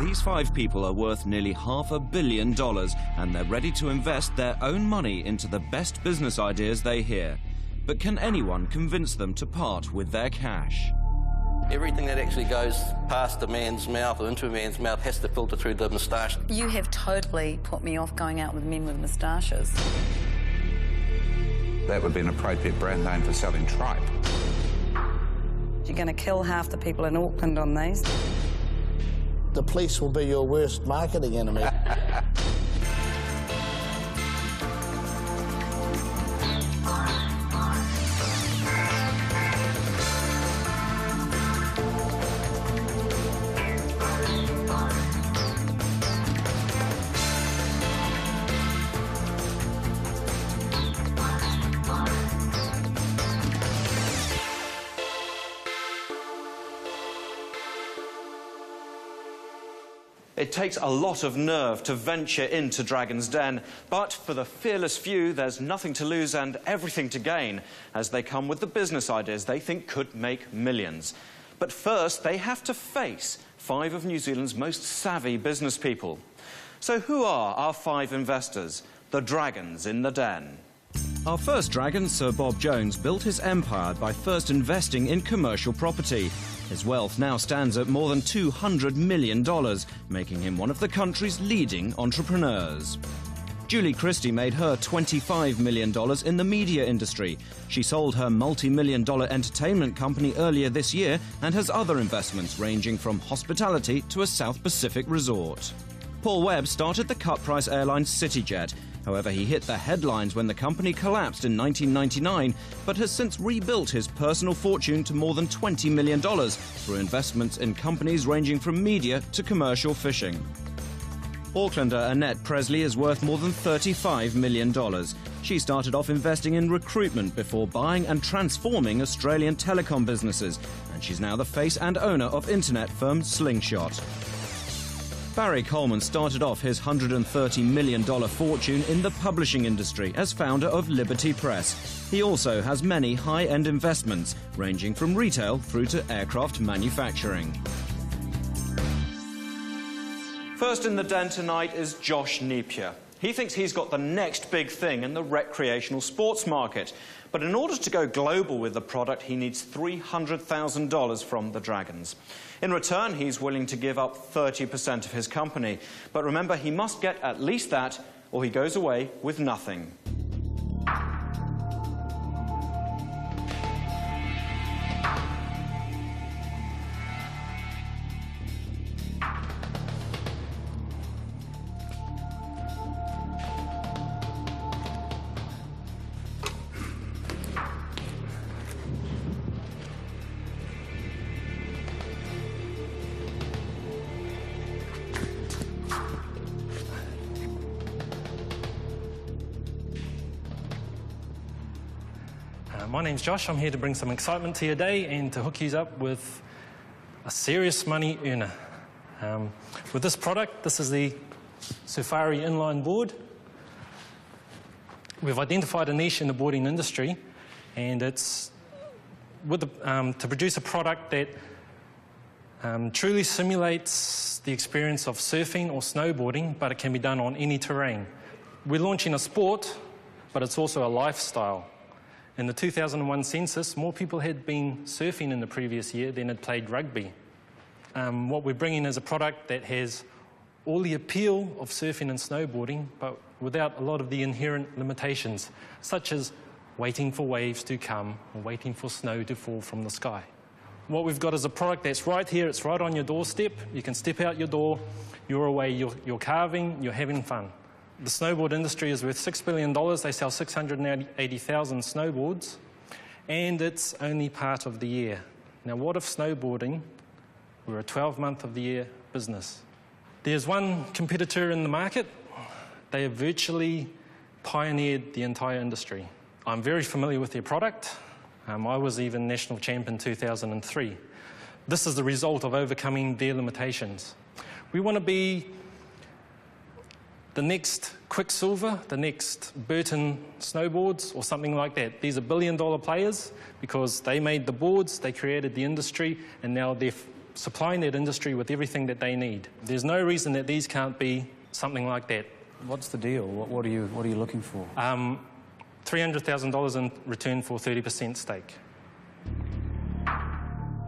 These 5 people are worth nearly $500 million, and they're ready to invest their own money into the best business ideas they hear. But can anyone convince them to part with their cash? Everything that actually goes past a man's mouth or into a man's mouth has to filter through the moustache. You have totally put me off going out with men with moustaches. That would be an appropriate brand name for selling tripe. You're going to kill half the people in Auckland on these. The police will be your worst marketing enemy. It takes a lot of nerve to venture into Dragon's Den, but for the fearless few, there's nothing to lose and everything to gain, as they come with the business ideas they think could make millions. But first, they have to face 5 of New Zealand's most savvy business people. So who are our 5 investors, the dragons in the den? Our first dragon, Sir Bob Jones, built his empire by first investing in commercial property. His wealth now stands at more than $200 million, making him one of the country's leading entrepreneurs. Julie Christie made her $25 million in the media industry. She sold her multi-million-dollar entertainment company earlier this year and has other investments ranging from hospitality to a South Pacific resort. Paul Webb started the cut-price airline CityJet. However, he hit the headlines when the company collapsed in 1999, but has since rebuilt his personal fortune to more than $20 million through investments in companies ranging from media to commercial fishing. Aucklander Annette Presley is worth more than $35 million. She started off investing in recruitment before buying and transforming Australian telecom businesses, and she's now the face and owner of internet firm Slingshot. Barry Colman started off his $130 million fortune in the publishing industry as founder of Liberty Press. He also has many high-end investments, ranging from retail through to aircraft manufacturing. First in the den tonight is Josh Napier. He thinks he's got the next big thing in the recreational sports market. But in order to go global with the product, he needs $300,000 from the Dragons. In return, he's willing to give up 30% of his company. But remember, he must get at least that, or he goes away with nothing. My name's Josh. I'm here to bring some excitement to your day and to hook you up with a serious money earner. With this product, this is the Safari inline board. We've identified a niche in the boarding industry, and it's with to produce a product that truly simulates the experience of surfing or snowboarding, but it can be done on any terrain. We're launching a sport, but it's also a lifestyle. In the 2001 census, more people had been surfing in the previous year than had played rugby. What we're bringing is a product that has all the appeal of surfing and snowboarding, but without a lot of the inherent limitations, such as waiting for waves to come or waiting for snow to fall from the sky. What we've got is a product that's right here, it's right on your doorstep. You can step out your door, you're away, you're carving, you're having fun. The snowboard industry is worth $6 billion. They sell 680,000 snowboards, and it's only part of the year. Now, what if snowboarding were a 12-month of the year business? There's one competitor in the market. They have virtually pioneered the entire industry. I'm very familiar with their product. I was even national champ in 2003. This is the result of overcoming their limitations. We want to be the next Quicksilver, the next Burton snowboards, or something like that. These are billion-dollar players because they made the boards, they created the industry, and now they're supplying that industry with everything that they need. There's no reason that these can't be something like that. What's the deal? What are you looking for? $300,000 in return for 30% stake.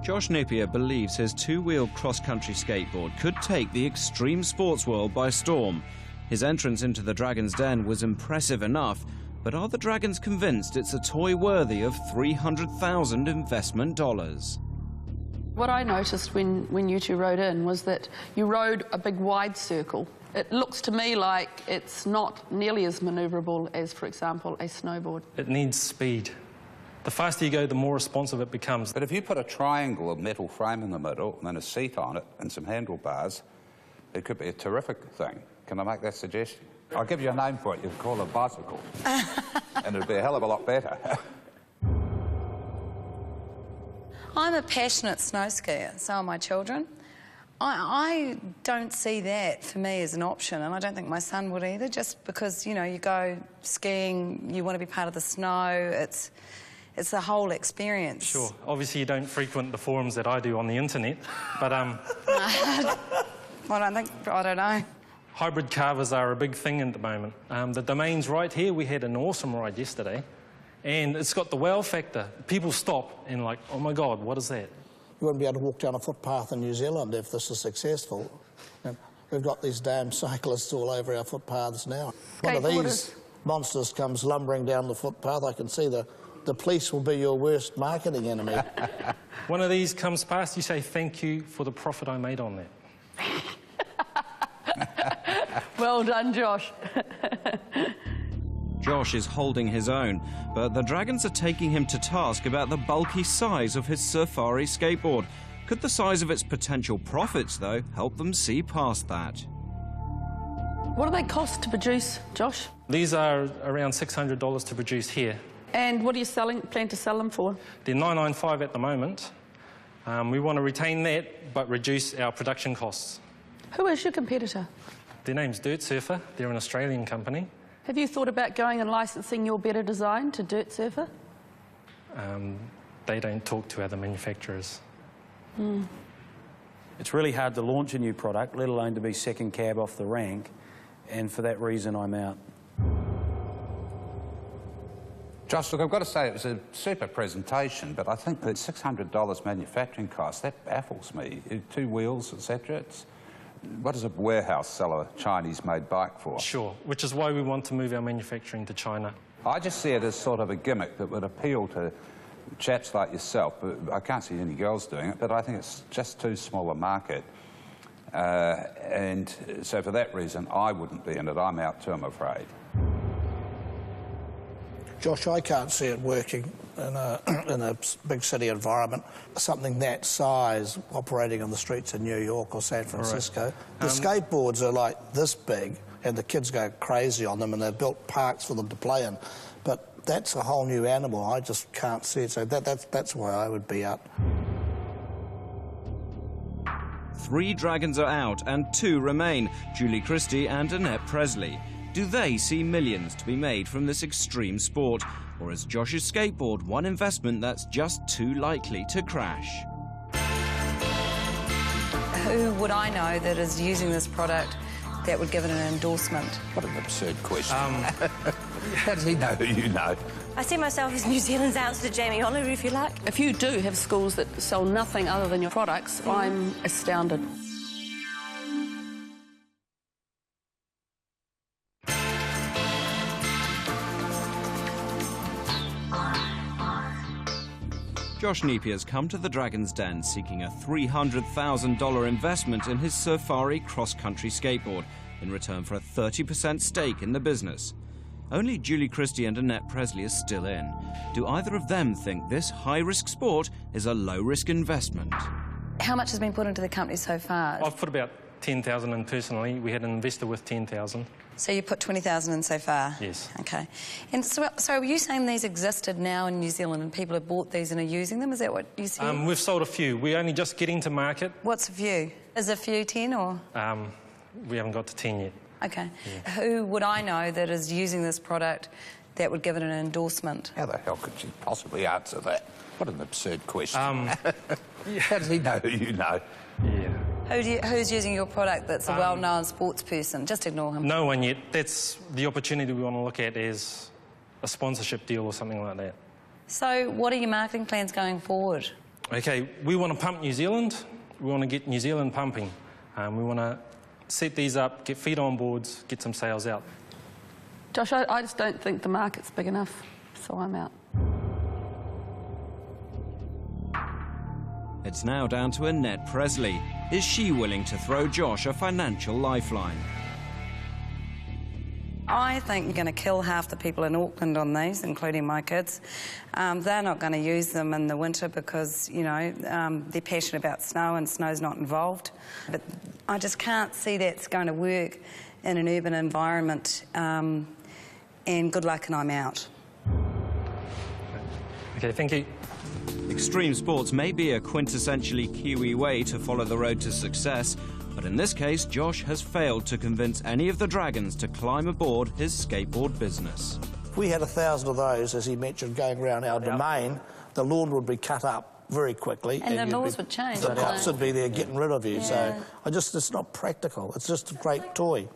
Josh Napier believes his two-wheeled cross-country skateboard could take the extreme sports world by storm. His entrance into the Dragon's Den was impressive enough, but are the Dragons convinced it's a toy worthy of $300,000 investment dollars? What I noticed when you two rode in was that you rode a big wide circle. It looks to me like it's not nearly as manoeuvrable as, for example, a snowboard. It needs speed. The faster you go, the more responsive it becomes. But if you put a triangle of metal frame in the middle and then a seat on it and some handlebars, it could be a terrific thing. Can I make that suggestion? I'll give you a name for it. You can call it a bicycle. And it'd be a hell of a lot better. I'm a passionate snow skier, so are my children. I don't see that for me as an option, and I don't think my son would either, just because, you know, you go skiing, you want to be part of the snow, it's the whole experience. Sure. Obviously, you don't frequent the forums that I do on the internet, but I don't know. Hybrid carvers are a big thing at the moment. The domain's right here. We had an awesome ride yesterday, and it's got the wow factor. People stop and like, oh my God, what is that? You wouldn't be able to walk down a footpath in New Zealand if this is successful. And we've got these damn cyclists all over our footpaths now. One of these monsters comes lumbering down the footpath. I can see the police will be your worst marketing enemy. One of these comes past, you say, thank you for the profit I made on that. Well done, Josh. Josh is holding his own, but the Dragons are taking him to task about the bulky size of his Safari skateboard. Could the size of its potential profits, though, help them see past that? What do they cost to produce, Josh? These are around $600 to produce here. And what are you plan to sell them for? They're $995 at the moment. We want to retain that, but reduce our production costs. Who is your competitor? Their name's Dirt Surfer. They're an Australian company. Have you thought about going and licensing your better design to Dirt Surfer? They don't talk to other manufacturers. It's really hard to launch a new product, let alone to be second cab off the rank, and for that reason I'm out. Josh, look, I've got to say it was a super presentation, but I think that $600 manufacturing cost, that baffles me. 2 wheels, etc. What does a warehouse sell a Chinese-made bike for? Sure, which is why we want to move our manufacturing to China. I just see it as sort of a gimmick that would appeal to chaps like yourself. I can't see any girls doing it, but I think it's just too small a market. And so for that reason, I wouldn't be in it. I'm out too, I'm afraid. Josh, I can't see it working in a big city environment. Something that size operating on the streets of New York or San Francisco. Right. The skateboards are like this big, and the kids go crazy on them, and they've built parks for them to play in. But that's a whole new animal. I just can't see it. So that's why I would be out. 3 Dragons are out, and 2 remain: Julie Christie and Annette Presley. Do they see millions to be made from this extreme sport? Or is Josh's skateboard one investment that's just too likely to crash? Who would I know that is using this product that would give it an endorsement? What an absurd question. How does he know who you know? I see myself as New Zealand's answer to Jamie Oliver, if you like. If you do have schools that sell nothing other than your products, I'm astounded. Josh Napier's come to the Dragon's Den seeking a $300,000 investment in his Safari cross-country skateboard in return for a 30% stake in the business. Only Julie Christie and Annette Presley are still in. Do either of them think this high-risk sport is a low-risk investment? How much has been put into the company so far? I've put about $10,000 in personally. We had an investor with $10,000. So you put $20,000 in so far? Yes. Okay. And so are you saying these existed now in New Zealand and people have bought these and are using them? Is that what you said? We've sold a few. We're only just getting to market. What's a few? Is a few 10 or? We haven't got to 10 yet. Okay. Yeah. Who would I know that is using this product that would give it an endorsement. How the hell could she possibly answer that? What an absurd question. How does he know who you know? Yeah. Who's using your product that's a well-known sports person? Just ignore him. No one yet. That's the opportunity we want to look at is a sponsorship deal or something like that. So what are your marketing plans going forward? Okay, we want to pump New Zealand. We want to get New Zealand pumping. We want to set these up, get feet on boards, get some sales out. Josh, I just don't think the market's big enough, so I'm out. It's now down to Annette Presley. Is she willing to throw Josh a financial lifeline? I think you're going to kill half the people in Auckland on these, including my kids. They're not going to use them in the winter because, you know, they're passionate about snow and snow's not involved. But I just can't see that's going to work in an urban environment. And good luck, and I'm out. Okay, thank you. Extreme sports may be a quintessentially Kiwi way to follow the road to success, but in this case, Josh has failed to convince any of the dragons to climb aboard his skateboard business. If we had 1,000 of those, as he mentioned, going around our domain, the lawn would be cut up very quickly. And the laws would change. The cops would be there getting rid of you. Yeah. So it's not practical. It's just a great toy.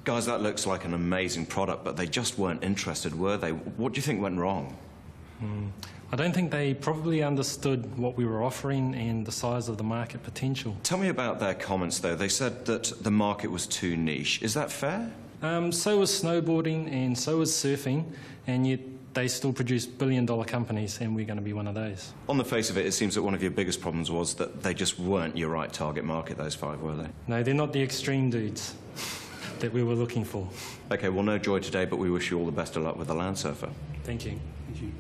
Guys, that looks like an amazing product, but they just weren't interested, were they? What do you think went wrong? I don't think they probably understood what we were offering and the size of the market potential. Tell me about their comments, though. They said that the market was too niche. Is that fair? So was snowboarding and so was surfing, and yet they still produce billion-dollar companies, and we're going to be one of those. On the face of it, it seems that one of your biggest problems was that they just weren't your right target market, those five, were they? No, they're not the extreme dudes that we were looking for. OK, well, no joy today, but we wish you all the best of luck with the Land Surfer. Thank you. Thank you.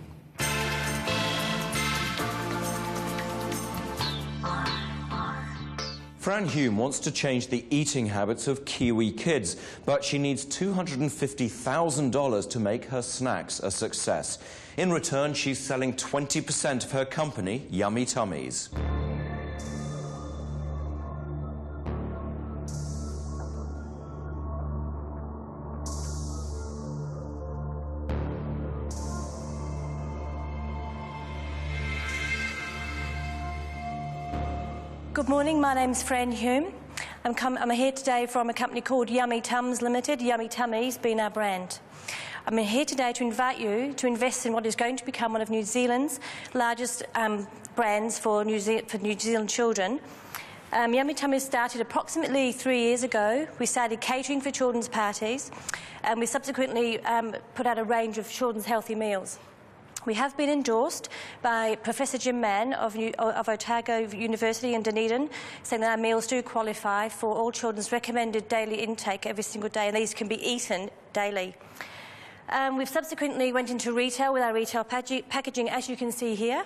Fran Hume wants to change the eating habits of Kiwi kids, but she needs $250,000 to make her snacks a success. In return, she's selling 20% of her company, Yummy Tummies. Good morning, my name's Fran Hume. I'm here today from a company called Yummy Tums Limited, Yummy Tummies being our brand. I'm here today to invite you to invest in what is going to become one of New Zealand's largest brands for New Zealand children. Yummy Tummies started approximately 3 years ago. We started catering for children's parties, and we subsequently put out a range of children's healthy meals. We have been endorsed by Professor Jim Mann of Otago University in Dunedin, saying that our meals do qualify for all children's recommended daily intake every single day, and these can be eaten daily. We've subsequently went into retail with our retail packaging, as you can see here,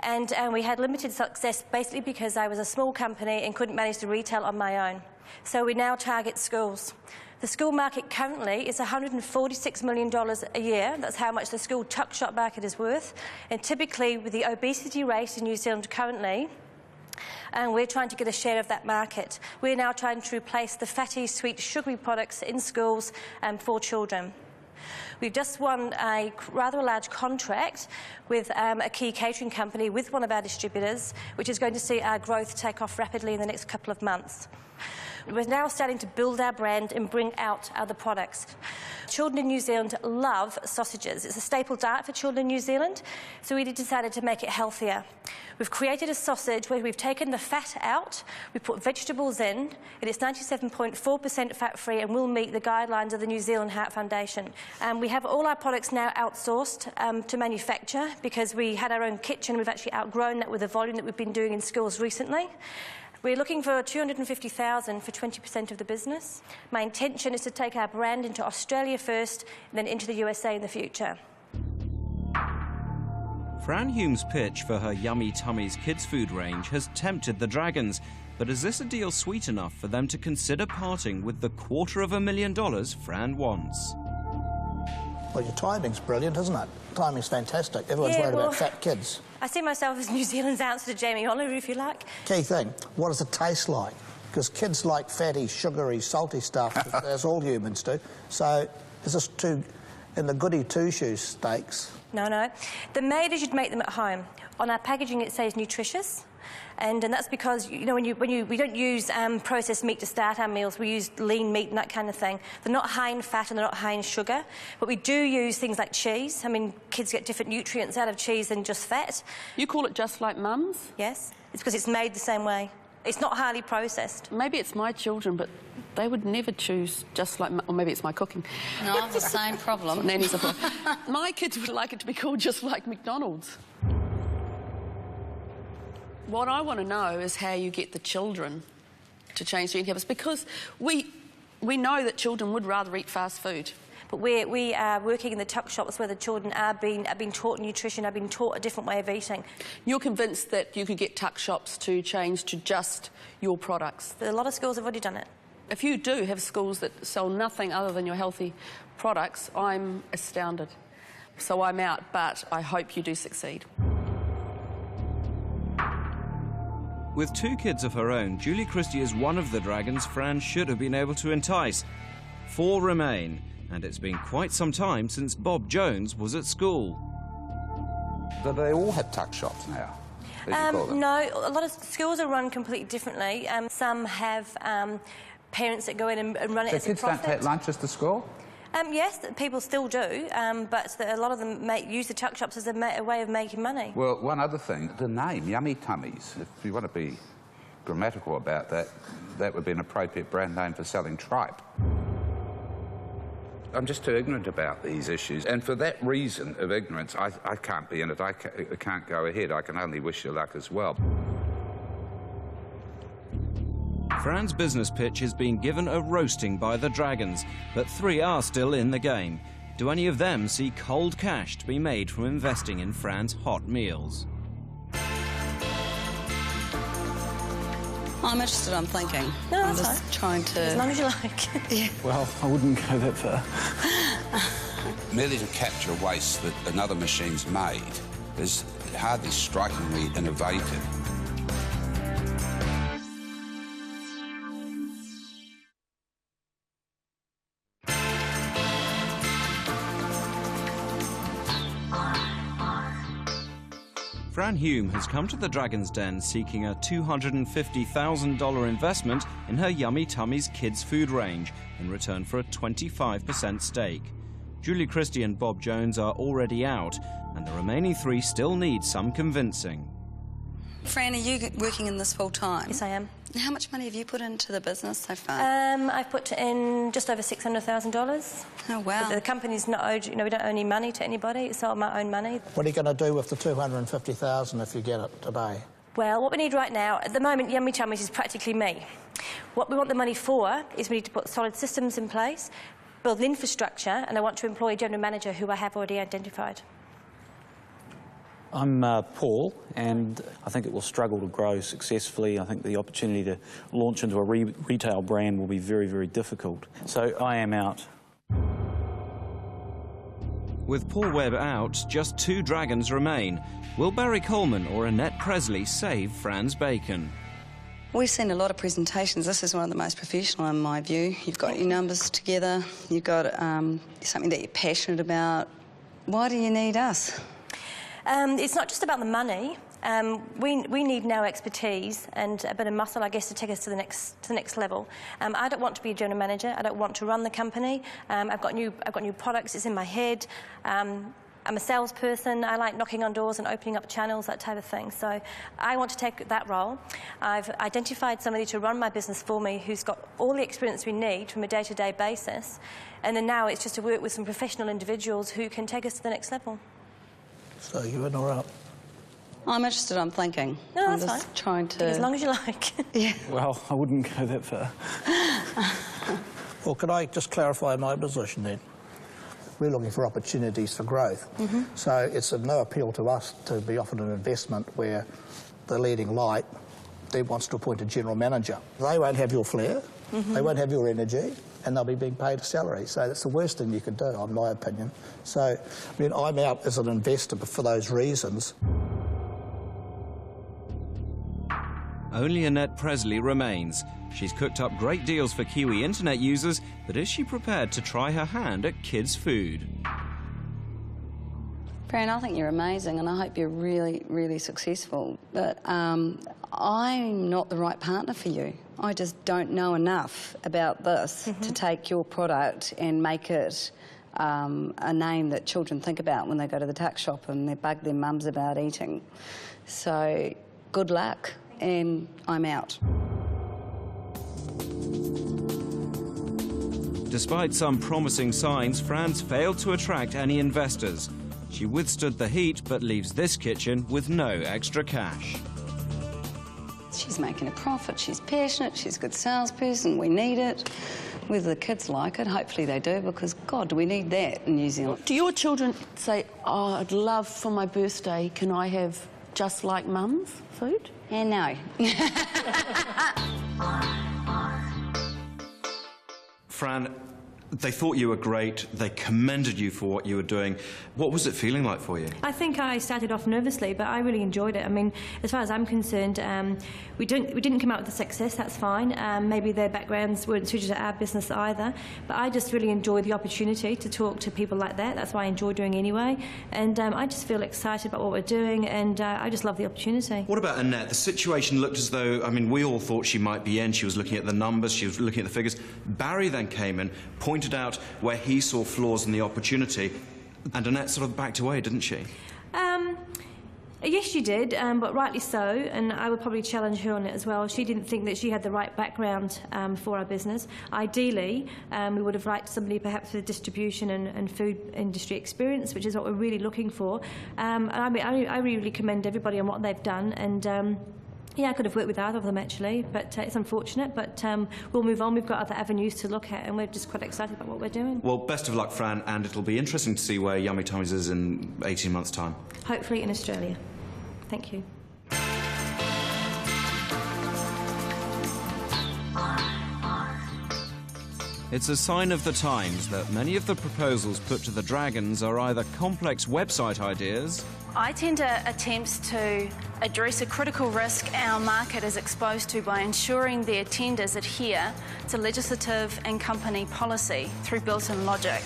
and we had limited success basically because I was a small company and couldn't manage the retail on my own. So we now target schools. The school market currently is $146 million a year. That's how much the school tuck shop market is worth. And typically, with the obesity rate in New Zealand currently, we're trying to get a share of that market. We're now trying to replace the fatty, sweet, sugary products in schools for children. We've just won a rather large contract with a key catering company with one of our distributors, which is going to see our growth take off rapidly in the next couple of months. We're now starting to build our brand and bring out other products. Children in New Zealand love sausages. It's a staple diet for children in New Zealand, so we decided to make it healthier. We've created a sausage where we've taken the fat out, we put vegetables in, and it's 97.4% fat-free and will meet the guidelines of the New Zealand Heart Foundation. We have all our products now outsourced to manufacture because we had our own kitchen. We've actually outgrown that with the volume that we've been doing in schools recently. We're looking for $250,000 for 20% of the business. My intention is to take our brand into Australia first, and then into the USA in the future. Fran Hume's pitch for her Yummy Tummies kids' food range has tempted the dragons, but is this a deal sweet enough for them to consider parting with the $250,000 Fran wants? Well, your timing's brilliant, isn't it? Timing's fantastic. Everyone's worried about fat kids. I see myself as New Zealand's answer to Jamie Oliver, if you like. Key thing, what does it taste like? because kids like fatty, sugary, salty stuff, as all humans do. So is this too in the goody two-shoes stakes? No, no. The made as you'd make them at home. On our packaging it says nutritious. And that's because, you know, we don't use processed meat to start our meals. We use lean meat and that kind of thing. They're not high in fat and they're not high in sugar. But we do use things like cheese. I mean, kids get different nutrients out of cheese than just fat. You call it just like mums? Yes. It's because it's made the same way. It's not highly processed. Maybe it's my children, but they would never choose just like... Or maybe it's my cooking. No, I have the same problem. Nanny's a My kids would like it to be called just like McDonald's. What I want to know is how you get the children to change their eating habits, because we know that children would rather eat fast food. But we are working in the tuck shops where the children are being taught nutrition, are being taught a different way of eating. You're convinced that you could get tuck shops to change to just your products? A lot of schools have already done it. If you do have schools that sell nothing other than your healthy products, I'm astounded. So I'm out, but I hope you do succeed. With 2 kids of her own, Julie Christie is one of the dragons Fran should have been able to entice. 4 remain, and it's been quite some time since Bob Jones was at school. Do they all have tuck shops now? No, a lot of schools are run completely differently. Some have parents that go in and run it as a profit. So kids don't take lunches to school? Yes, people still do, but a lot of them use the tuck shops as a way of making money. Well, one other thing, the name, Yummy Tummies, if you want to be grammatical about that, that would be an appropriate brand name for selling tripe. I'm just too ignorant about these issues, and for that reason of ignorance, I can't be in it. I can't go ahead. I can only wish you luck as well. Fran's business pitch has been given a roasting by the dragons, but 3 are still in the game. Do any of them see cold cash to be made from investing in Fran's hot meals? I'm interested, I'm thinking. No, I'm that's just trying to... As long as you like. Yeah. Well, I wouldn't go that far. Merely to capture waste that another machine's made is hardly strikingly innovative. Fran Hume has come to the Dragon's Den seeking a $250,000 investment in her Yummy Tummies kids' food range in return for a 25% stake. Julie Christie and Bob Jones are already out, and the remaining 3 still need some convincing. Fran, are you working in this full time? Yes, I am. How much money have you put into the business so far? I've put in just over $600,000. Oh, wow. The company's not owed, you know, we don't owe any money to anybody. It's all my own money. What are you going to do with the $250,000 if you get it today? Well, what we need right now, at the moment, Yummy Tummies is practically me. What we want the money for is we need to put solid systems in place, build an infrastructure, and I want to employ a general manager who I have already identified. I'm Paul, and I think it will struggle to grow successfully. I think the opportunity to launch into a retail brand will be very, very difficult. So I am out. With Paul Webb out, just 2 dragons remain. Will Barry Colman or Annette Presley save Fran's bacon? We've seen a lot of presentations. This is one of the most professional in my view. You've got your numbers together, you've got something that you're passionate about. Why do you need us? It's not just about the money. We need now expertise and a bit of muscle, I guess, to take us to the next level. I don't want to be a general manager. I don't want to run the company. I've got new products. It's in my head. I'm a salesperson. I like knocking on doors and opening up channels, that type of thing. So I want to take that role. I've identified somebody to run my business for me who's got all the experience we need from a day-to-day basis. And then now it's just to work with some professional individuals who can take us to the next level. So you in or out? I'm interested, I'm thinking. No, I'm that's just fine. trying to... As long as you like. Yeah. Well, I wouldn't go that far. Well, could I just clarify my position then? We're looking for opportunities for growth. So it's of no appeal to us to be offered an investment where the leading light then wants to appoint a general manager. They won't have your flair, they won't have your energy, and they'll be being paid a salary. So that's the worst thing you could do, in my opinion. So, I mean, I'm out as an investor for those reasons. Only Annette Presley remains. She's cooked up great deals for Kiwi internet users, but is she prepared to try her hand at kids' food? Fran, I think you're amazing and I hope you're really, really successful. But I'm not the right partner for you. I just don't know enough about this to take your product and make it a name that children think about when they go to the tuck shop and they bug their mums about eating. So good luck, and I'm out. Despite some promising signs, Fran's failed to attract any investors. She withstood the heat, but leaves this kitchen with no extra cash. She's making a profit, she's passionate, she's a good salesperson, we need it. Whether the kids like it, hopefully they do, because, God, do we need that in New Zealand. Do your children say, oh, I'd love for my birthday, can I have just like Mum's food? Yeah, no. Fran, they thought you were great, they commended you for what you were doing. What was it feeling like for you? I think I started off nervously, but I really enjoyed it. I mean, as far as I'm concerned, we didn't come out with a success, that's fine. Maybe their backgrounds weren't suited to our business either, but I just really enjoyed the opportunity to talk to people like that. That's why I enjoy doing anyway, and I just feel excited about what we're doing, and I just love the opportunity. What about Annette? The situation looked as though, I mean, we all thought she might be in. She was looking at the numbers, she was looking at the figures. Barry then came in, pointed out where he saw flaws in the opportunity, and Annette sort of backed away, didn't she? Yes, she did, but rightly so, and I would probably challenge her on it as well. She didn't think that she had the right background for our business. Ideally, we would have liked somebody perhaps with distribution and food industry experience, which is what we're really looking for. I really commend everybody on what they've done, and yeah, I could have worked with either of them actually, but it's unfortunate, but we'll move on. We've got other avenues to look at, and we're just quite excited about what we're doing. Well, best of luck, Fran, and it'll be interesting to see where Yummy Tummy's is in 18 months' time. Hopefully in Australia. Thank you. It's a sign of the times that many of the proposals put to the Dragons are either complex website ideas. I tend to attempt to address a critical risk our market is exposed to by ensuring their tenders adhere to legislative and company policy through built-in logic.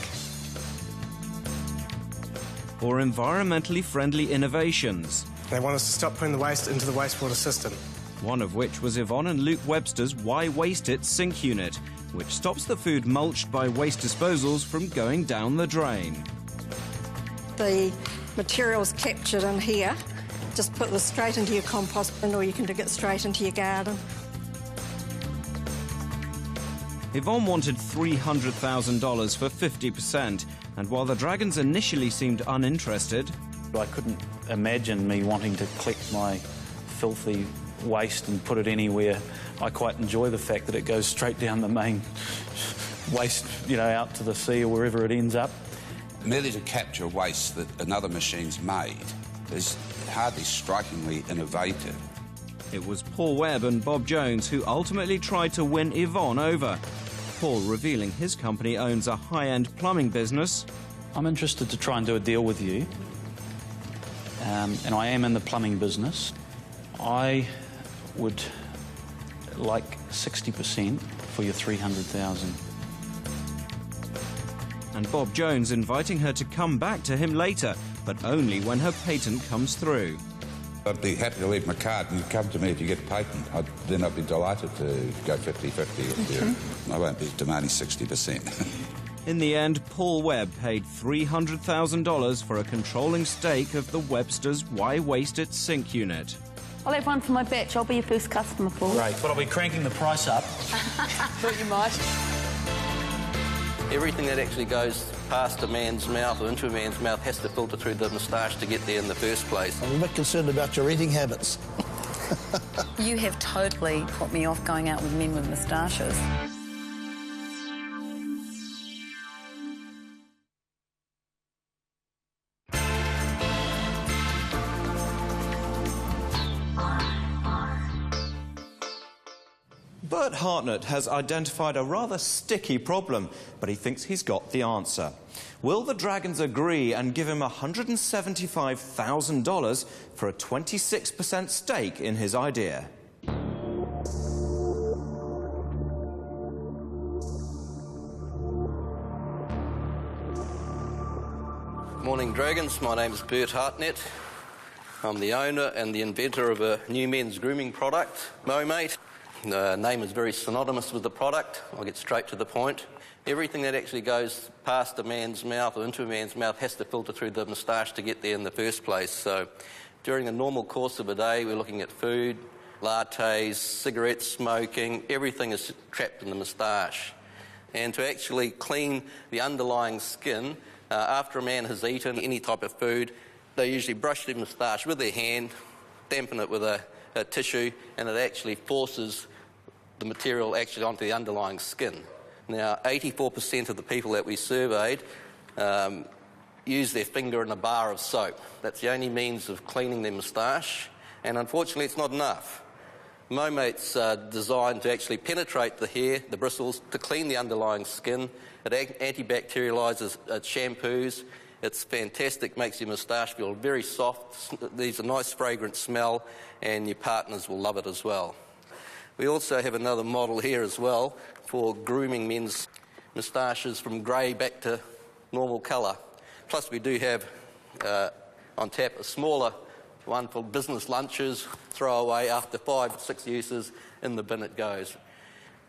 Or environmentally friendly innovations. They want us to stop putting the waste into the wastewater system. One of which was Yvonne and Luke Webster's Why Waste It sink unit, which stops the food mulched by waste disposals from going down the drain. The material's captured in here. Just put this straight into your compost bin, or you can dig it straight into your garden. Yvonne wanted $300,000 for 50%, and while the Dragons initially seemed uninterested, I couldn't imagine me wanting to collect my filthy waste and put it anywhere. I quite enjoy the fact that it goes straight down the main waste, you know, out to the sea or wherever it ends up. Merely to capture waste that another machine's made is hardly strikingly innovative. it was Paul Webb and Bob Jones who ultimately tried to win Yvonne over. Paul revealing his company owns a high-end plumbing business. I'm interested to try and do a deal with you, and I am in the plumbing business. I would like 60% for your $300,000. And Bob Jones inviting her to come back to him later, but only when her patent comes through. I'd be happy to leave my card and you come to me if you get a patent. Then I'd be delighted to go 50-50 with you. I won't be demanding 60%. In the end, Paul Webb paid $300,000 for a controlling stake of the Webster's Why Waste It sink unit. I'll have one for my batch. I'll be your first customer, Paul. Great, but I'll be cranking the price up. Thought you might. Everything that actually goes past a man's mouth or into a man's mouth has to filter through the moustache to get there in the first place. I'm a bit concerned about your eating habits. You have totally put me off going out with men with moustaches. Bert Hartnett has identified a rather sticky problem, but he thinks he's got the answer. Will the Dragons agree and give him $175,000 for a 26% stake in his idea? morning, Dragons. My name is Bert Hartnett. I'm the owner and the inventor of a new men's grooming product, MoMate. The name is very synonymous with the product. I'll get straight to the point. Everything that actually goes past a man's mouth or into a man's mouth has to filter through the moustache to get there in the first place. So during the normal course of a day, we're looking at food, lattes, cigarettes, smoking, everything is trapped in the moustache. And to actually clean the underlying skin, after a man has eaten any type of food, they usually brush their moustache with their hand, dampen it with a tissue, and it actually forces the material actually onto the underlying skin. Now, 84% of the people that we surveyed use their finger in a bar of soap. That's the only means of cleaning their moustache, and unfortunately it's not enough. MoMate's designed to actually penetrate the hair, the bristles, to clean the underlying skin. It antibacterialises shampoos. It's fantastic, makes your moustache feel very soft, leaves a nice fragrant smell, and your partners will love it as well. We also have another model here as well for grooming men's moustaches from grey back to normal colour. Plus we do have on tap a smaller one for business lunches, throw away after 5 or 6 uses, in the bin it goes.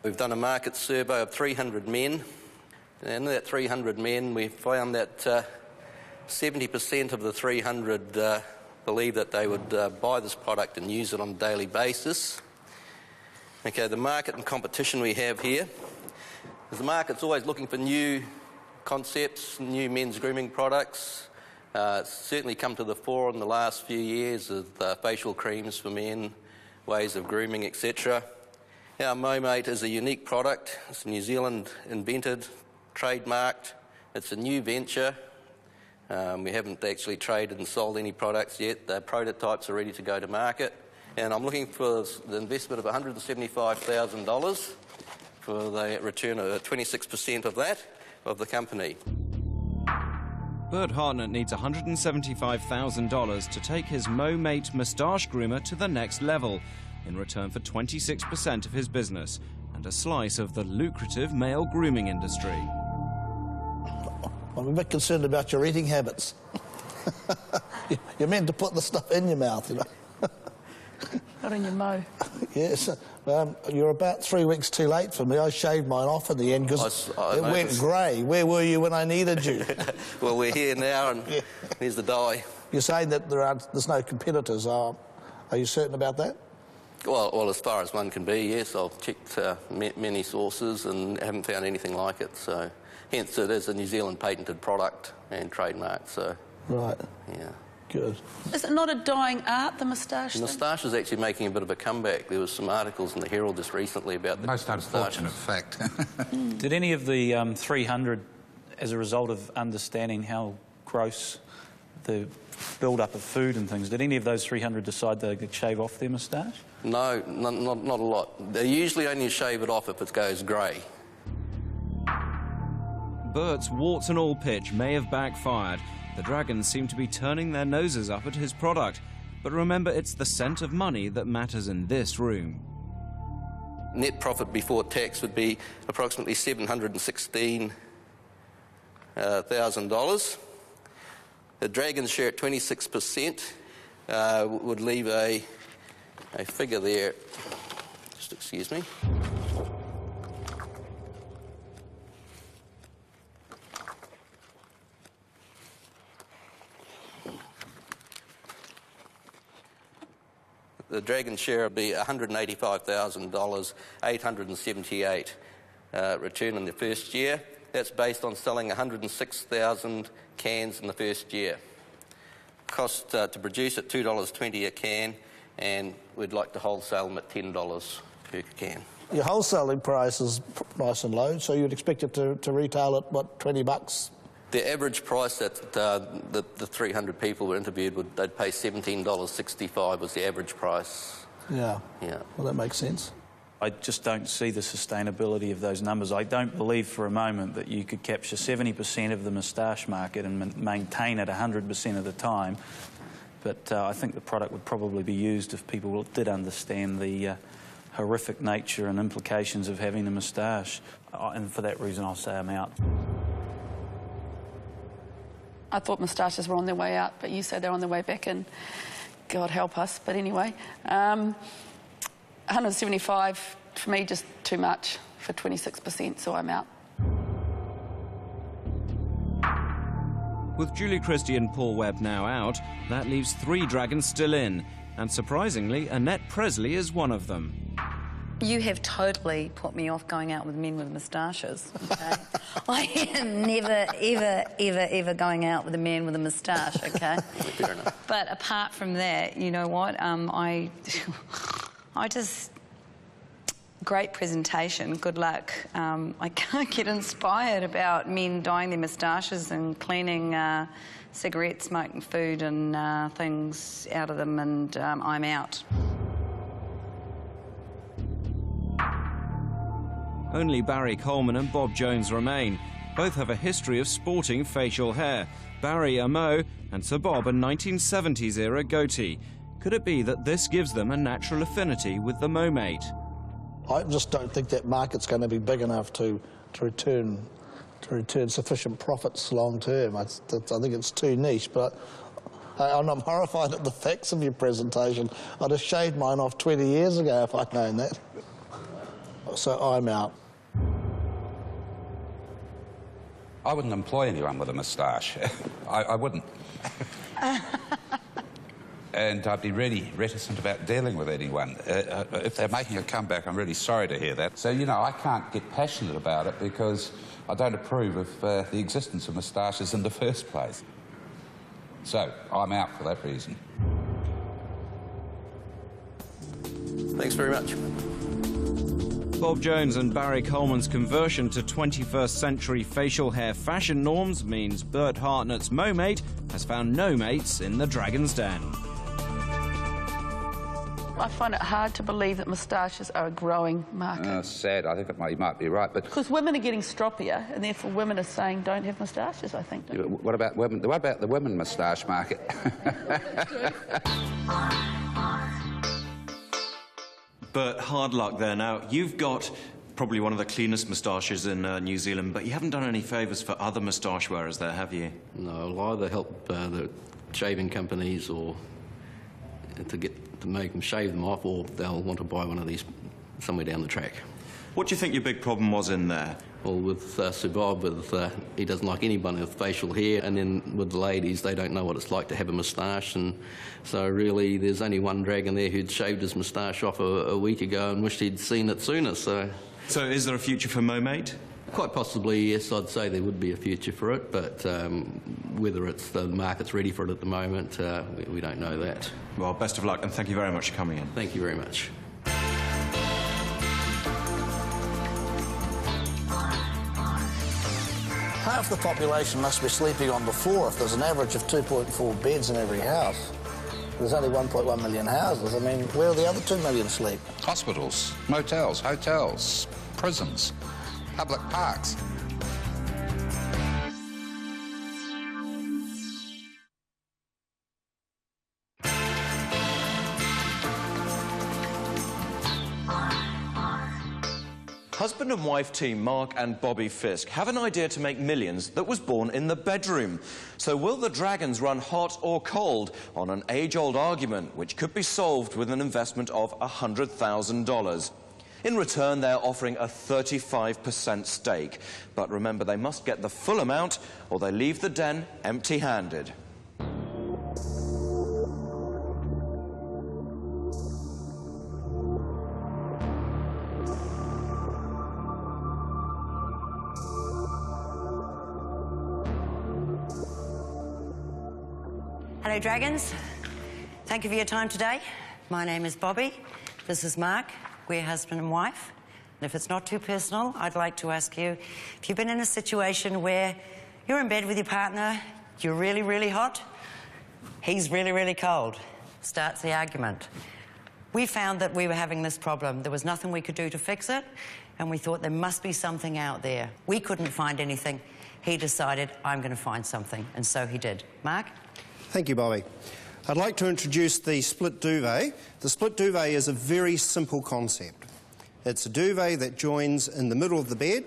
We've done a market survey of 300 men, and in that 300 men we found that 70% of the 300 believe that they would buy this product and use it on a daily basis. Okay, the market and competition we have here is the market's always looking for new concepts, new men's grooming products. It's certainly come to the fore in the last few years with facial creams for men, ways of grooming, etc. Our MoMate is a unique product. It's New Zealand invented, trademarked. It's a new venture. We haven't actually traded and sold any products yet. The prototypes are ready to go to market. And I'm looking for the investment of $175,000 for the return of 26% of that, of the company. Bert Hartnett needs $175,000 to take his MoMate moustache groomer to the next level, in return for 26% of his business and a slice of the lucrative male grooming industry. I'm a bit concerned about your eating habits. You're meant to put the stuff in your mouth, you know. Not in your mo. Yes. You're about 3 weeks too late for me. I shaved mine off in the end because it went grey. Where were you when I needed you? Well, we're here now, and there's the dye. You're saying that there's no competitors. Are you certain about that? Well, as far as one can be, yes. I've checked many sources and haven't found anything like it. So, hence it is a New Zealand patented product and trademarked. So, right. Yeah. Good. Is it not a dying art, the moustache? The moustache is actually making a bit of a comeback. There was some articles in the Herald just recently about the most unfortunate fact. Did any of the 300, as a result of understanding how gross the build-up of food and things, did any of those 300 decide they could shave off their moustache? No, not a lot. They usually only shave it off if it goes grey. Bert's warts and all pitch may have backfired. The Dragons seem to be turning their noses up at his product. But remember, it's the scent of money that matters in this room. Net profit before tax would be approximately $716,000. The Dragons share at 26% would leave a figure there. Just excuse me. The Dragon's share would be $185,000, 878 return in the first year. That's based on selling 106,000 cans in the first year. Cost to produce at $2.20 a can, and we'd like to wholesale them at $10 per can. Your wholesaling price is nice and low, so you'd expect it to retail at, what, $20? The average price that the 300 people were interviewed, they'd pay $17.65 was the average price. Yeah. Yeah. Well, that makes sense. I just don't see the sustainability of those numbers. I don't believe for a moment that you could capture 70% of the moustache market and maintain it 100% of the time. But I think the product would probably be used if people did understand the horrific nature and implications of having a moustache. And for that reason, I'll say I'm out. I thought moustaches were on their way out, but you say they're on their way back in. God help us. But anyway, 175 for me, just too much for 26%, so I'm out. With Julie Christie and Paul Webb now out, that leaves 3 dragons still in. And surprisingly, Annette Presley is one of them. You have totally put me off going out with men with moustaches. Okay? I am never, ever, ever, ever going out with a man with a moustache, okay? Fair enough. But apart from that, you know what? I just... Great presentation, good luck. I can't get inspired about men dyeing their moustaches and cleaning cigarettes, smoking food and things out of them, and I'm out. Only Barry Colman and Bob Jones remain. Both have a history of sporting facial hair. Barry a mo and Sir Bob a 1970s-era goatee. Could it be that this gives them a natural affinity with the mo-mate? I just don't think that market's going to be big enough to return sufficient profits long term. I think it's too niche, but I'm horrified at the facts of your presentation. I'd have shaved mine off 20 years ago if I'd known that. So I'm out. I wouldn't employ anyone with a moustache. I wouldn't. And I'd be really reticent about dealing with anyone. If they're making a comeback, I'm really sorry to hear that. So, you know, I can't get passionate about it because I don't approve of the existence of moustaches in the first place. So, I'm out for that reason. Thanks very much. Bob Jones and Barry Colman's conversion to 21st century facial hair fashion norms means Bert Hartnett's mo-mate has found no mates in the Dragon's Den. I find it hard to believe that moustaches are a growing market. Sad. I think you might be right, but... Because women are getting stroppier, and therefore women are saying don't have moustaches, I think. What about women? What about the women moustache market? But hard luck there. Now, you've got probably one of the cleanest moustaches in New Zealand, but you haven't done any favours for other moustache wearers there, have you? No, I'll either help the shaving companies or to make them shave them off, or they'll want to buy one of these somewhere down the track. What do you think your big problem was in there? Well, with Sir Bob, he doesn't like anyone with facial hair, and then with the ladies, they don't know what it's like to have a moustache, and so really there's only one dragon there who'd shaved his moustache off a week ago and wished he'd seen it sooner, so... So is there a future for mo-mate? Quite possibly, yes, I'd say there would be a future for it, but whether it's the market's ready for it at the moment, we don't know that. Well, best of luck, and thank you very much for coming in. Thank you very much. Half the population must be sleeping on the floor if there's an average of 2.4 beds in every house. There's only 1.1 million houses. I mean, where do the other 2 million sleep? Hospitals, motels, hotels, prisons, public parks. Husband and wife team Mark and Bobby Fisk have an idea to make millions that was born in the bedroom. So will the dragons run hot or cold on an age-old argument which could be solved with an investment of $100,000? In return, they're offering a 35% stake. But remember, they must get the full amount or they leave the den empty-handed. Hello, Dragons. Thank you for your time today. My name is Bobby. This is Mark. We're husband and wife. And if it's not too personal, I'd like to ask you, if you've been in a situation where you're in bed with your partner, you're really, really hot, he's really, really cold, starts the argument. We found that we were having this problem. There was nothing we could do to fix it, and we thought there must be something out there. We couldn't find anything. He decided, I'm going to find something, and so he did. Mark? Thank you, Bobby. I'd like to introduce the split duvet. The split duvet is a very simple concept. It's a duvet that joins in the middle of the bed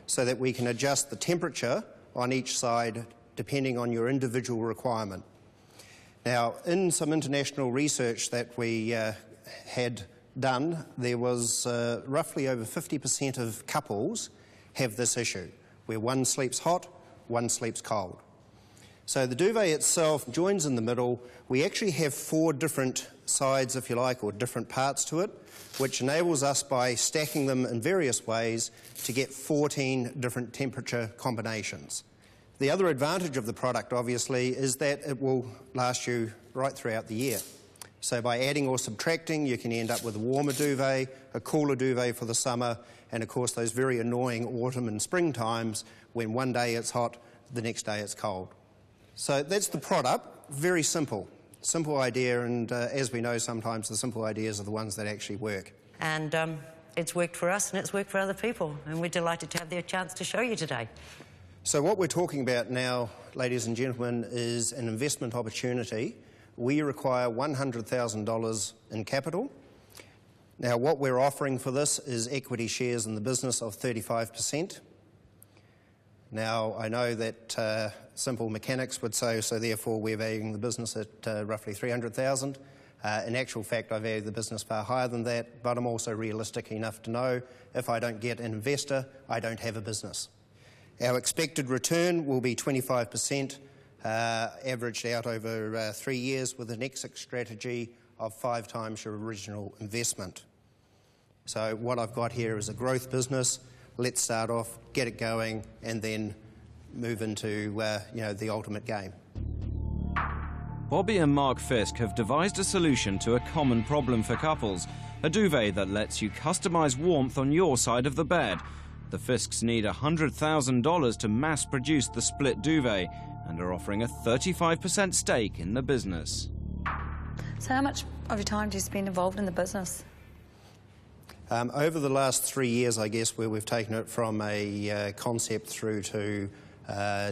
so that we can adjust the temperature on each side depending on your individual requirement. Now, in some international research that we had done, there was roughly over 50% of couples have this issue, where one sleeps hot, one sleeps cold. So the duvet itself joins in the middle. We actually have 4 different sides, if you like, or different parts to it, which enables us, by stacking them in various ways, to get 14 different temperature combinations. The other advantage of the product, obviously, is that it will last you right throughout the year. So by adding or subtracting, you can end up with a warmer duvet, a cooler duvet for the summer, and of course those very annoying autumn and spring times when one day it's hot, the next day it's cold. So that's the product. Very simple. Simple idea, and as we know, sometimes the simple ideas are the ones that actually work. And it's worked for us and it's worked for other people, and we're delighted to have the chance to show you today. So what we're talking about now, ladies and gentlemen, is an investment opportunity. We require $100,000 in capital. Now, what we're offering for this is equity shares in the business of 35%. Now, I know that simple mechanics would say, so therefore we're valuing the business at roughly $300,000. In actual fact, I value the business far higher than that, but I'm also realistic enough to know if I don't get an investor, I don't have a business. Our expected return will be 25%, averaged out over 3 years, with an exit strategy of 5 times your original investment. So what I've got here is a growth business. Let's start off, get it going, and then move into the ultimate game. Bobby and Mark Fisk have devised a solution to a common problem for couples, a duvet that lets you customise warmth on your side of the bed. The Fisks need $100,000 to mass-produce the split duvet and are offering a 35% stake in the business. So how much of your time do you spend involved in the business? Over the last 3 years, I guess, where we've taken it from a concept through to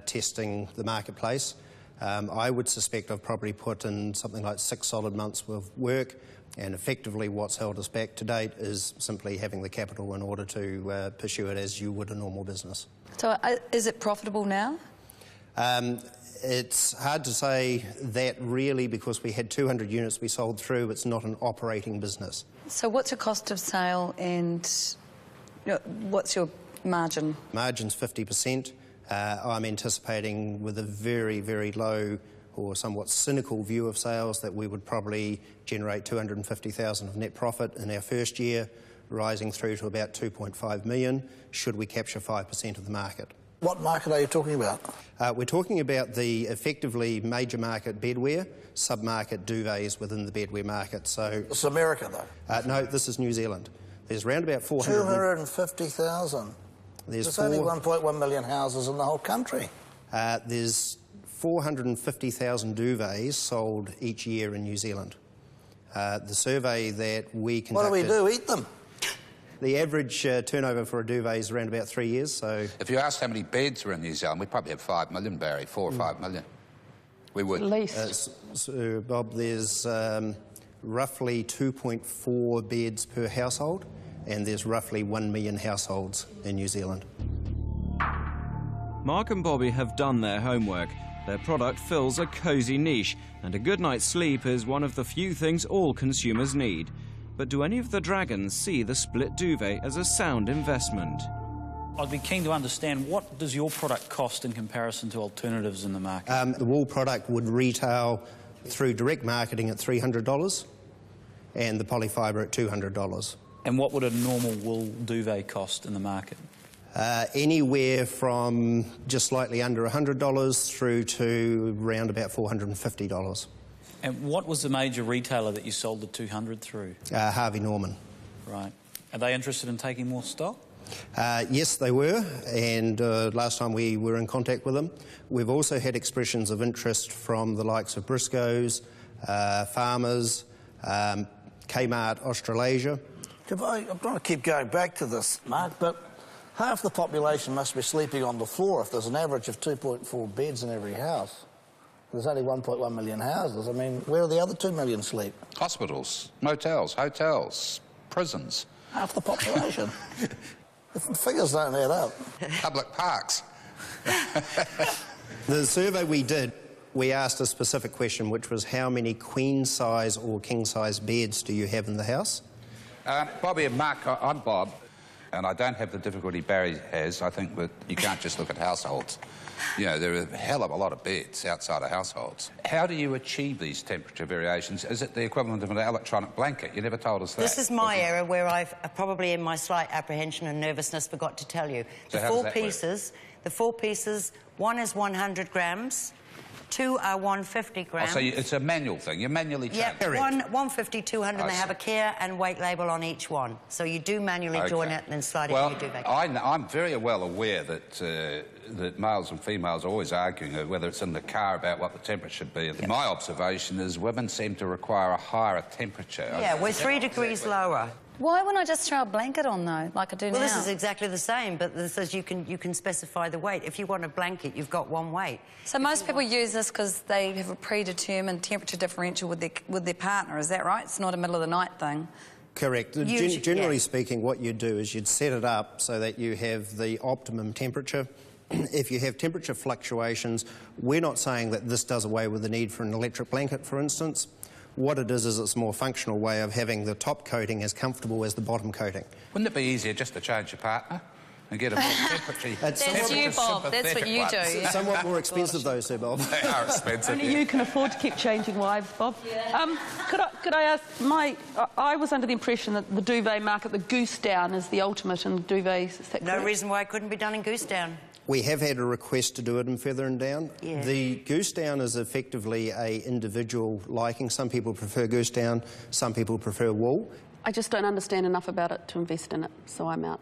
testing the marketplace, I would suspect I've probably put in something like 6 solid months of work, and effectively what's held us back to date is simply having the capital in order to pursue it as you would a normal business. So is it profitable now? It's hard to say that really, because we had 200 units we sold through. It's not an operating business. So what's your cost of sale and what's your margin? Margin's 50%. I'm anticipating, with a very, very low or somewhat cynical view of sales, that we would probably generate $250,000 of net profit in our first year, rising through to about $2.5 million, should we capture 5% of the market. What market are you talking about? We're talking about the effectively major market bedwear, sub-market duvets within the bedwear market. So it's America, though? No, this is New Zealand. There's around about 250,000. There's only 1.1 million houses in the whole country. There's 450,000 duvets sold each year in New Zealand. The survey that we conducted... What do we do, eat them? The average turnover for a duvet is around about 3 years, so... If you asked how many beds are in New Zealand, we'd probably have 5 million, Barry, 4 or 5 million. We would. At least. So, Bob, there's roughly 2.4 beds per household, and there's roughly 1 million households in New Zealand. Mark and Bobby have done their homework. Their product fills a cosy niche, and a good night's sleep is one of the few things all consumers need. But do any of the dragons see the split duvet as a sound investment? I'd be keen to understand, what does your product cost in comparison to alternatives in the market? The wool product would retail through direct marketing at $300 and the polyfibre at $200. And what would a normal wool duvet cost in the market? Anywhere from just slightly under $100 through to around about $450. And what was the major retailer that you sold the 200 through? Harvey Norman. Right. Are they interested in taking more stock? Yes, they were, and last time we were in contact with them. We've also had expressions of interest from the likes of Briscoe's, Farmers, Kmart Australasia. I'm trying to keep going back to this, Mark, but half the population must be sleeping on the floor if there's an average of 2.4 beds in every house. There's only 1.1 million houses. I mean, where are the other 2 million sleep? Hospitals, motels, hotels, prisons. Half the population. The figures don't add up. Public parks. The survey we did, we asked a specific question, which was how many queen-size or king-size beds do you have in the house? Bobby and Mark, I'm Bob, and I don't have the difficulty Barry has. I think that you can't just look at households. You know, there are a hell of a lot of beds outside of households. How do you achieve these temperature variations? Is it the equivalent of an electronic blanket? You never told us that. This is my error where I've probably in my slight apprehension and nervousness forgot to tell you. So The four pieces, one is 100 grams, two are 150 grams. Oh, so it's a manual thing. You manually change. Yep, 150, 200, and they have a care and weight label on each one. So you do manually join it and then slide it in your duvet. I'm very well aware that that males and females are always arguing whether it's in the car about what the temperature should be. Yep. My observation is women seem to require a higher temperature. Yeah, we're 3 degrees lower. Why wouldn't I just throw a blanket on, though, like I do now? Well, this is exactly the same, but this says you can specify the weight. If you want a blanket, you've got one weight. So most people use this because they have a predetermined temperature differential with their partner, is that right? It's not a middle-of-the-night thing. Correct. Generally speaking, what you'd do is you'd set it up so that you have the optimum temperature. If you have temperature fluctuations, we're not saying that this does away with the need for an electric blanket, for instance. What it is it's a more functional way of having the top coating as comfortable as the bottom coating. Wouldn't it be easier just to change your partner and get a more temperature? That's you, Bob. That's what you do. Yeah. Somewhat more expensive, though, Sir Bob. They are expensive. Only you can afford to keep changing wives, Bob. Could I ask, I was under the impression that the duvet market, the goose down, is the ultimate in duvets. Is that correct? No reason why it couldn't be done in goose down. We have had a request to do it in feather and down. Yeah. The goose down is effectively a individual liking. Some people prefer goose down, some people prefer wool. I just don't understand enough about it to invest in it, so I'm out.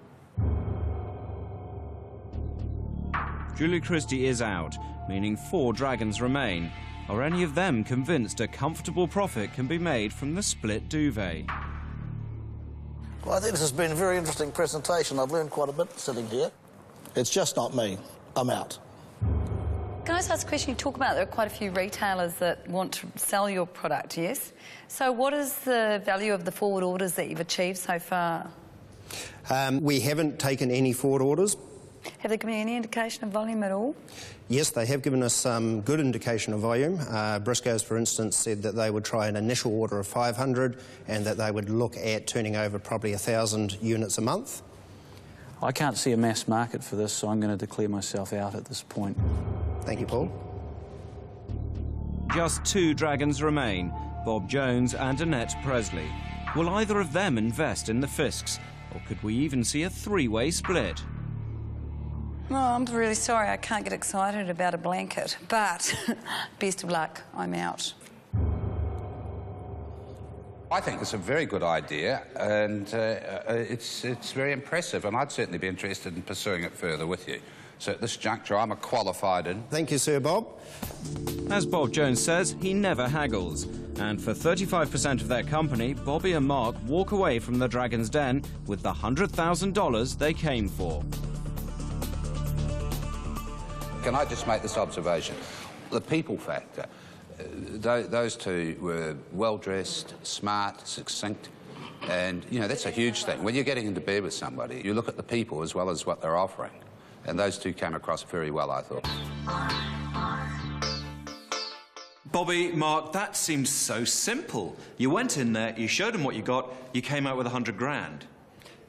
Julie Christie is out, meaning 4 dragons remain. Are any of them convinced a comfortable profit can be made from the split duvet? Well, I think this has been a very interesting presentation. I've learned quite a bit sitting here. It's just not me. I'm out. Can I just ask a question? You talk about there are quite a few retailers that want to sell your product, yes? So what is the value of the forward orders that you've achieved so far? We haven't taken any forward orders. Have they given you any indication of volume at all? Yes, they have given us some good indication of volume. Briscoe's, for instance, said that they would try an initial order of 500 and that they would look at turning over probably 1,000 units a month. I can't see a mass market for this, so I'm going to declare myself out at this point. Thank you, Paul. Just 2 dragons remain, Bob Jones and Annette Presley. Will either of them invest in the Fisks, or could we even see a 3-way split? Oh, I'm really sorry, I can't get excited about a blanket, but best of luck, I'm out. I think it's a very good idea, and it's very impressive, and I'd certainly be interested in pursuing it further with you. So at this juncture, I'm a qualified in. Thank you, Sir Bob. As Bob Jones says, he never haggles. And for 35% of their company, Bobby and Mark walk away from the Dragon's Den with the $100,000 they came for. Can I just make this observation? The people factor. Those 2 were well-dressed, smart, succinct, and, you know, that's a huge thing. When you're getting into bed with somebody, you look at the people as well as what they're offering. And those 2 came across very well, I thought. Bobby, Mark, that seems so simple. You went in there, you showed them what you got, you came out with 100 grand.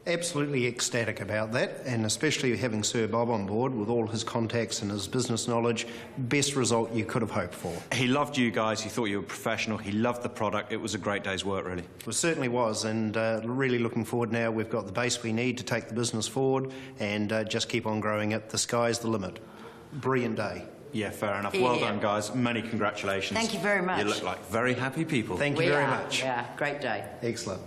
Absolutely ecstatic about that, and especially having Sir Bob on board with all his contacts and his business knowledge, best result you could have hoped for. He loved you guys, he thought you were professional, he loved the product, it was a great day's work, really. It certainly was, and really looking forward now. We've got the base we need to take the business forward and just keep on growing it. The sky's the limit. Brilliant day. Yeah, fair enough. Well done, guys. Many congratulations. Thank you very much. You look like very happy people. Thank you very much. Yeah, great day. Excellent.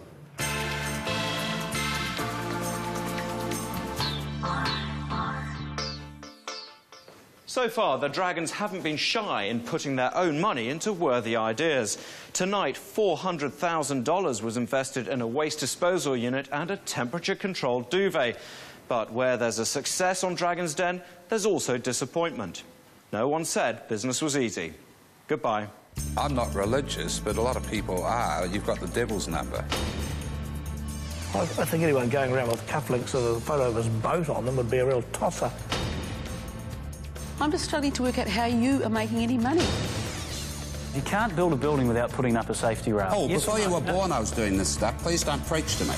So far, the Dragons haven't been shy in putting their own money into worthy ideas. Tonight, $400,000 was invested in a waste disposal unit and a temperature-controlled duvet. But where there's a success on Dragon's Den, there's also disappointment. No one said business was easy. Goodbye. I'm not religious, but a lot of people are. You've got the devil's number. I think anyone going around with cufflinks with a photo of his boat on them would be a real tosser. I'm just struggling to work out how you are making any money. You can't build a building without putting up a safety rail. Oh, before you were born I was doing this stuff. Please don't preach to me.